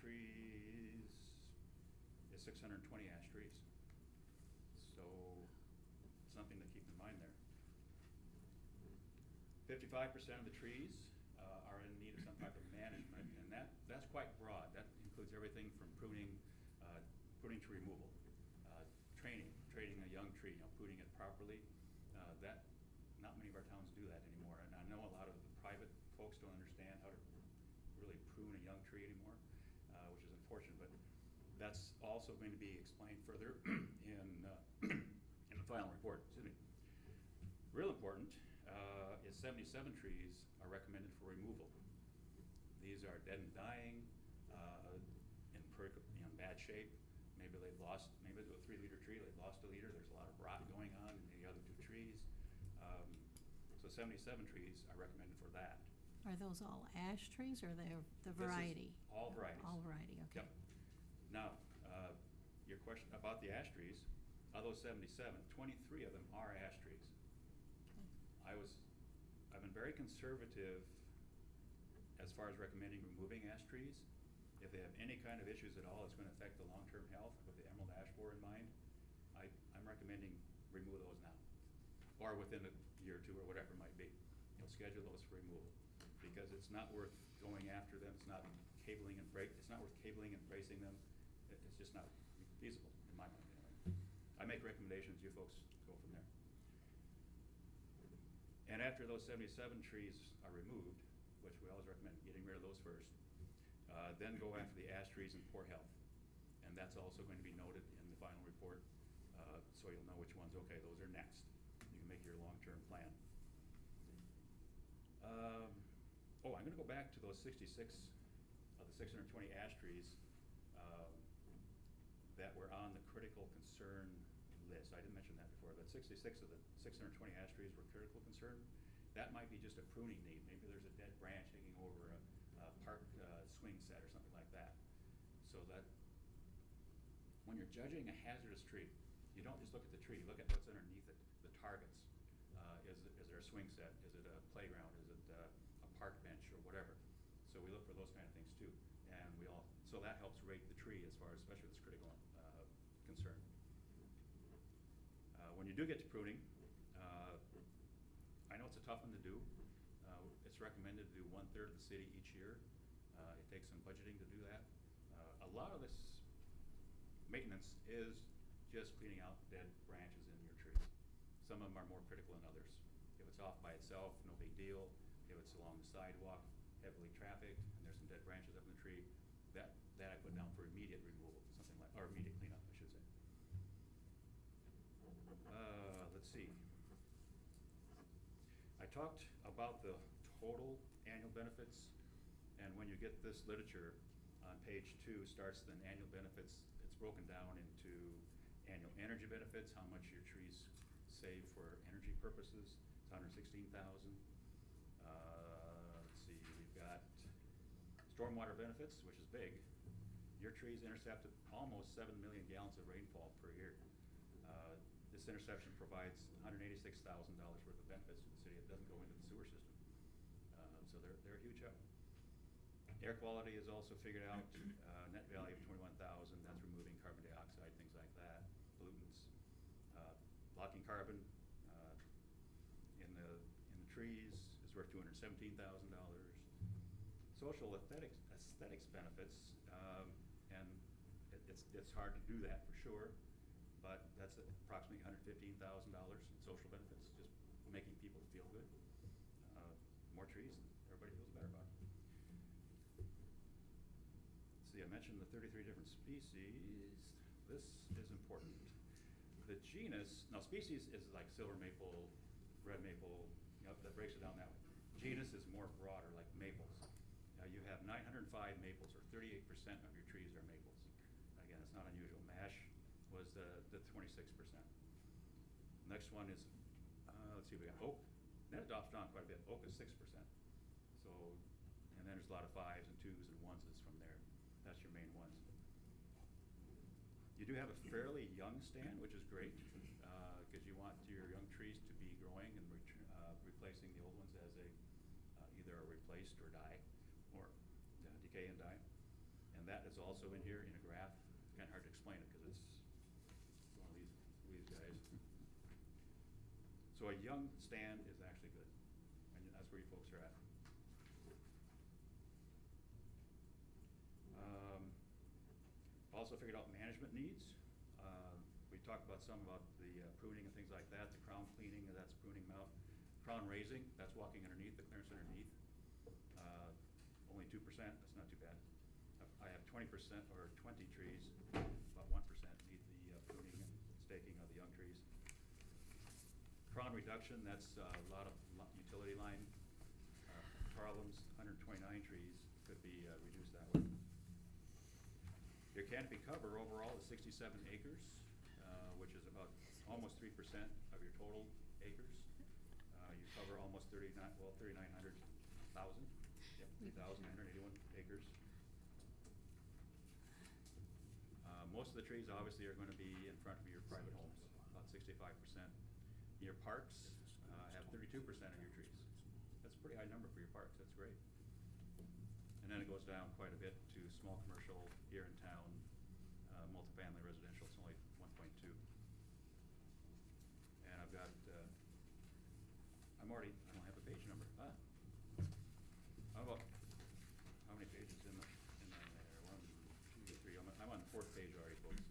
trees is 620 ash trees. So something to keep in mind there. 55% of the trees are in need of some type of management, and that's quite broad. That includes everything from pruning, pruning to removal, training a young tree, pruning it properly. That not many of our towns do that anymore, and I know a lot of the private folks don't understand how to really prune a young tree anymore, which is unfortunate. But that's also going to be explained further in in the final report. Excuse me. Real important is 77 trees are recommended for removal. These are dead and dying, in bad shape. Maybe they've lost, maybe it's a 3-liter tree, they've lost a liter, there's a lot of rot going on in the other 2 trees. So 77 trees are recommended for that. Are those all ash trees or they're the variety? All varieties. All variety, okay. Yep. Now, your question about the ash trees, of those 77, 23 of them are ash trees. I've been very conservative as far as recommending removing ash trees. If they have any kind of issues at all that's going to affect the long-term health with the emerald ash borer in mind, I'm recommending remove those now, or within a year or 2 or whatever it might be. Schedule those for removal, because it's not worth going after them. It's not cabling and it's not worth cabling and bracing them. It's just not feasible in my mind anyway. I make recommendations. You folks go from there. And after those 77 trees are removed, which we always recommend getting rid of those first, then go after the ash trees in poor health. And that's also going to be noted in the final report, so you'll know which ones, okay, those are next. You can make your long-term plan. I'm going to go back to those 66 of the 620 ash trees that were on the critical concern list. I didn't mention that before, but 66 of the 620 ash trees were critical concern. That might be just a pruning need. Maybe there's a dead branch hanging over a park swing set or something like that. So that when you're judging a hazardous tree, you don't just look at the tree, you look at what's underneath it, the targets. Is there a swing set? Is it a playground? Is it a park bench or whatever? So we look for those kind of things too. And so that helps rate the tree as far as, especially this critical concern. When you do get to pruning, I know it's a tough one to do. It's recommended to do 1/3 of the city each year. It takes some budgeting to do that. A lot of this maintenance is just cleaning out dead branches in your trees. Some of them are more critical than others. If it's off by itself, no big deal. If it's along the sidewalk, heavily trafficked, and there's some dead branches up in the tree, that I put down for immediate removal, something like, or immediate cleanup, I should say. Let's see. I talked about the total annual benefits, and when you get this literature on page 2, starts the annual benefits. It's broken down into annual energy benefits, how much your trees save for energy purposes. It's $116,000. Let's see, we've got stormwater benefits, which is big. Your trees intercepted almost 7 million gallons of rainfall per year. This interception provides $186,000 worth of benefits to the city. It doesn't go into the sewer system. So they're a huge help. Air quality is also figured out, net value of $21,000. That's removing carbon dioxide, things like that, pollutants. Blocking carbon in the trees is worth $217,000. Social aesthetics benefits, and it's hard to do that for sure, but that's approximately $115,000 in social benefits, just making people feel good. More trees, everybody feels better about it. See, I mentioned the 33 different species. This is important. The genus, now species is like silver maple, red maple, that breaks it down that way. Genus is more broader, like maples. Now you have 905 maples, or 38% of your trees are maples. Again, it's not unusual. MASH was the 26%. Next one is, let's see, we got oak. Then it drops down quite a bit. Oak is 6%. So, and then there's a lot of 5s and 2s and 1s from there. That's your main ones. You do have a fairly young stand, which is great, because you want your young trees to be growing and replacing the old ones as either a replaced or die, or decay and die. And And that is also in here in a graph. Kind of hard to explain it because it's one of these guys. So a young stand is actually good, and that's where you folks are at. Also figured out management needs. We talked about some about the pruning and things like that, the crown cleaning, that's pruning them out. Crown raising, that's walking underneath, the clearance underneath. Only 2%, that's not too bad. I have 20% or 20 trees, about 1% need the pruning and staking of the young trees. Crown reduction, that's a lot of utility line problems. 129 trees could be reduced that way. Your canopy cover overall is 67 acres, which is about almost 3% of your total acres. You cover almost 3,900,000. Yep, 3,981 acres. Most of the trees obviously are going to be in front of your private homes, about 65%. Your parks have 32% of your trees. That's a pretty high number for your parks, that's great. And then it goes down quite a bit to small commercial here in town, multifamily residential, it's only 1.2. And I've got, I don't have a page number. How many pages in there? 1, 2, 3, I'm on the 4th page already, folks.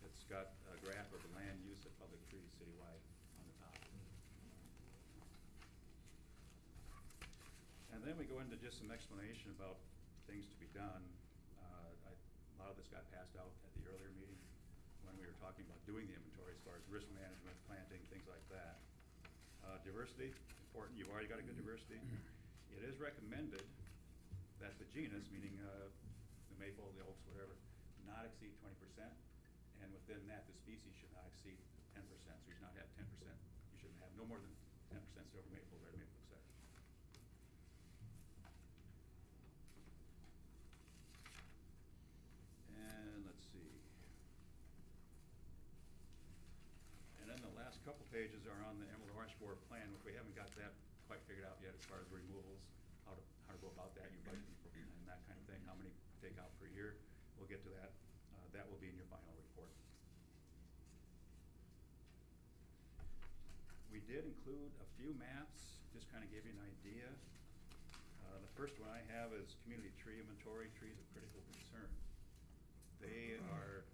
It's got a graph of the land use of public trees citywide on the top. And then we go into just some explanation about things to be done. A lot of this got passed out at the earlier meeting when we were talking about doing the inventory as far as risk management, planting, things like that. Diversity, important. You've already got a good diversity. It is recommended that the genus, meaning the maple, the oaks, whatever, not exceed 20%. And within that, the species should not exceed 10%. So you should not have 10%. You shouldn't have no more than 10% silver maple, red maple, etc. And let's see. And then the last couple pages are on the emerald orange borer plan, which we haven't got that quite figured out yet as far as removals, how to go about that, your budget and that kind of thing, how many take out per year. We'll get to that. That will be in your final report. We did include a few maps, just kind of give you an idea. The first one I have is community tree inventory, trees of critical concern. They are,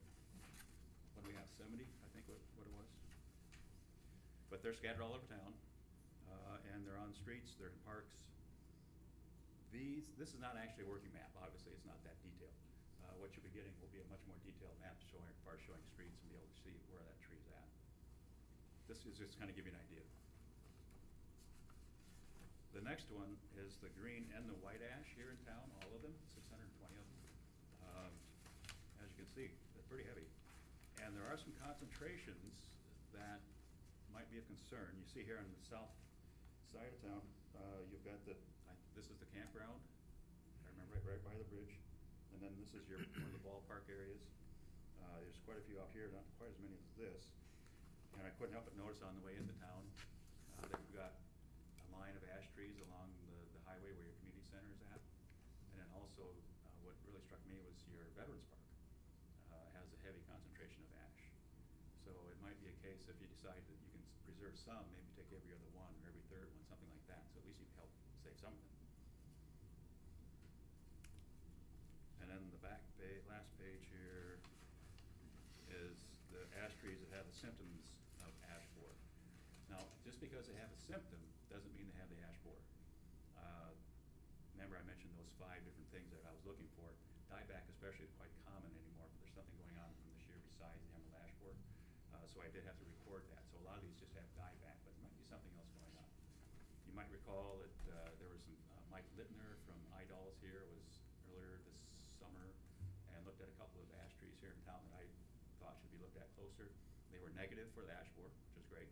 what do we have, 70, I think what it was. But they're scattered all over town, and they're on streets, they're in parks. This is not actually a working map, obviously, it's not that detailed. What you'll be getting will be a much more detailed map showing streets and be able to see where that tree's at. This is just kind of give you an idea. The next one is the green and the white ash here in town, all of them, 620 of them. As you can see, they're pretty heavy. And there are some concentrations that might be of concern. You see here on the south side of town, you've got this is the campground, I remember right by the bridge. And then this is one of the ballpark areas. There's quite a few out here, not quite as many as this. And I couldn't help but notice on the way into town that we've got a line of ash trees along the highway where your community center is at. And then also, what really struck me was your Veterans Park has a heavy concentration of ash. So it might be a case if you decide that you can preserve some, maybe take every other one or every third one, something like that. So at least you can help save some of them. And then the last page here is the ash trees that have the symptoms of ash borer. Now, just because they have a symptom doesn't mean they have the ash borer. Remember I mentioned those 5 different things that I was looking for. Dieback especially is quite common anymore, but there's something going on from this year besides the emerald ash borer. So I did have to record that. So a lot of these just have dieback, but there might be something else going on. You might recall that there was some Mike Littner from iDolls here was earlier this summer and looked at a couple of ash trees here in town that I thought should be looked at closer. They were negative for the ash borer, which is great.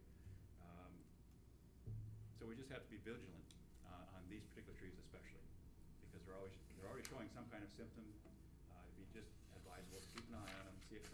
So we just have to be vigilant on these particular trees especially, because they're already showing some kind of symptom. It'd be just advisable to keep an eye on them, see if